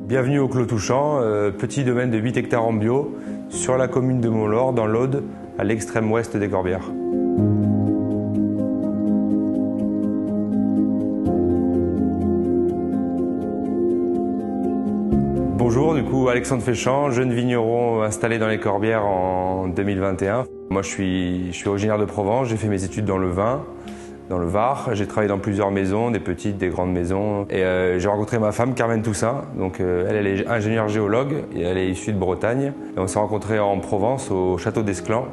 Bienvenue au Clos Touchant, petit domaine de 8 hectares en bio, sur la commune de Montlore, dans l'Aude, à l'extrême ouest des Corbières. Bonjour, du coup Alexandre Féchant, jeune vigneron installé dans les Corbières en 2021. Moi je suis originaire de Provence, j'ai fait mes études dans le vin, dans le Var. J'ai travaillé dans plusieurs maisons, des petites, des grandes maisons. Et j'ai rencontré ma femme, Carmen Toussaint. Donc, elle est ingénieure géologue et elle est issue de Bretagne. Et on s'est rencontrés en Provence, au château d'Esclans.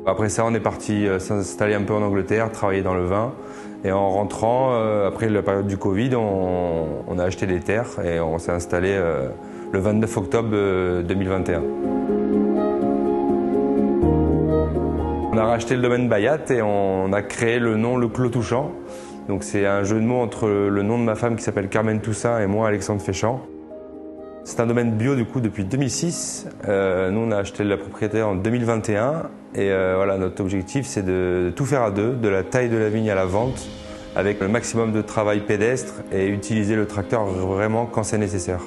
Après ça, on est parti s'installer un peu en Angleterre, travailler dans le vin. Et en rentrant, après la période du Covid, on a acheté des terres et on s'est installé le 29 octobre 2021. On a racheté le domaine Bayat et on a créé le nom Le Clos Touchant. Donc c'est un jeu de mots entre le nom de ma femme qui s'appelle Carmen Toussaint et moi, Alexandre Féchant. C'est un domaine bio du coup depuis 2006. Nous on a acheté la propriété en 2021 et voilà, notre objectif c'est de tout faire à deux, de la taille de la vigne à la vente, avec le maximum de travail pédestre et utiliser le tracteur vraiment quand c'est nécessaire.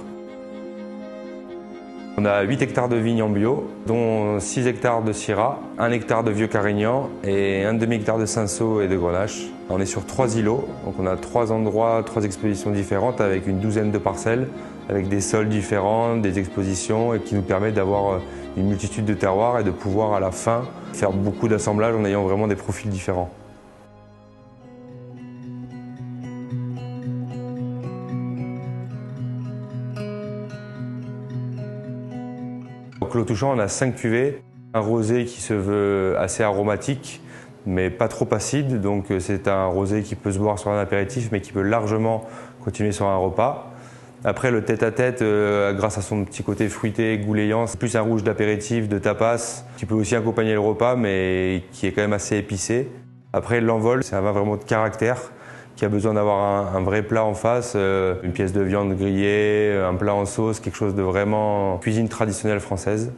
On a 8 hectares de vignes en bio, dont 6 hectares de Syrah, 1 hectare de Vieux Carignan et un demi-hectare de Cinsault et de Grenache. On est sur 3 îlots, donc on a 3 endroits, 3 expositions différentes avec une douzaine de parcelles, avec des sols différents, des expositions et qui nous permet d'avoir une multitude de terroirs et de pouvoir à la fin faire beaucoup d'assemblages en ayant vraiment des profils différents. Au Clos Touchant, on a 5 cuvées. Un rosé qui se veut assez aromatique, mais pas trop acide. Donc c'est un rosé qui peut se boire sur un apéritif, mais qui peut largement continuer sur un repas. Après, le tête-à-tête, grâce à son petit côté fruité, goulayant, c'est plus un rouge d'apéritif, de tapas, qui peut aussi accompagner le repas, mais qui est quand même assez épicé. Après, l'Envol, c'est un vin vraiment de caractère, qui a besoin d'avoir un vrai plat en face, une pièce de viande grillée, un plat en sauce, quelque chose de vraiment cuisine traditionnelle française.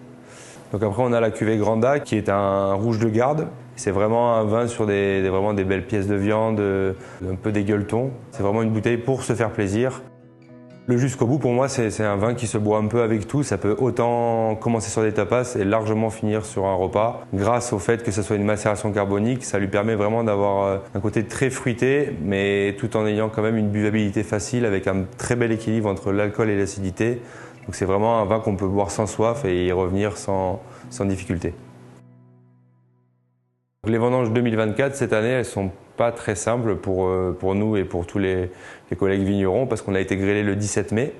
Donc après on a la cuvée Granda qui est un rouge de garde. C'est vraiment un vin sur vraiment des belles pièces de viande, un peu des gueuletons. C'est vraiment une bouteille pour se faire plaisir. Le jusqu'au bout, pour moi, c'est un vin qui se boit un peu avec tout. Ça peut autant commencer sur des tapas et largement finir sur un repas. Grâce au fait que ce soit une macération carbonique, ça lui permet vraiment d'avoir un côté très fruité, mais tout en ayant quand même une buvabilité facile avec un très bel équilibre entre l'alcool et l'acidité. Donc c'est vraiment un vin qu'on peut boire sans soif et y revenir sans difficulté. Les vendanges 2024, cette année, elles sont pas très simples pour nous et pour tous les collègues vignerons parce qu'on a été grêlé le 17 mai.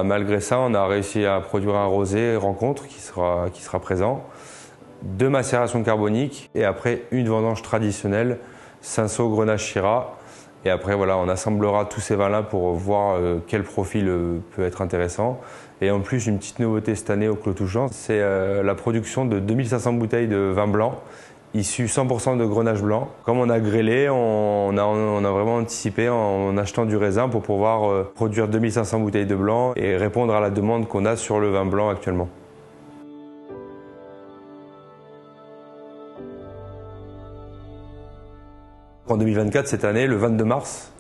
Malgré ça, on a réussi à produire un rosé rencontre qui sera présent, 2 macérations carboniques et après une vendange traditionnelle, Cinsault, Grenache, Syrah. Et après, voilà, on assemblera tous ces vins-là pour voir quel profil peut être intéressant. Et en plus, une petite nouveauté cette année au Clos Touchant, c'est la production de 2500 bouteilles de vin blanc issu 100% de Grenache blanc. Comme on a grêlé, on a vraiment anticipé en achetant du raisin pour pouvoir produire 2500 bouteilles de blanc et répondre à la demande qu'on a sur le vin blanc actuellement. En 2024, cette année, le 22 mars,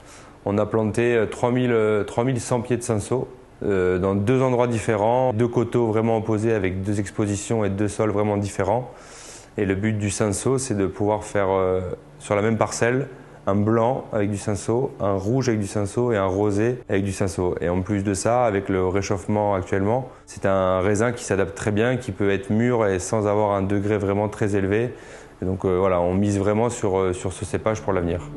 on a planté 3100 pieds de Cinsault dans 2 endroits différents, 2 coteaux vraiment opposés avec 2 expositions et 2 sols vraiment différents. Et le but du Cinsault, c'est de pouvoir faire sur la même parcelle un blanc avec du Cinsault, un rouge avec du Cinsault et un rosé avec du Cinsault. Et en plus de ça, avec le réchauffement actuellement, c'est un raisin qui s'adapte très bien, qui peut être mûr et sans avoir un degré vraiment très élevé. Et donc voilà, on mise vraiment sur ce cépage pour l'avenir.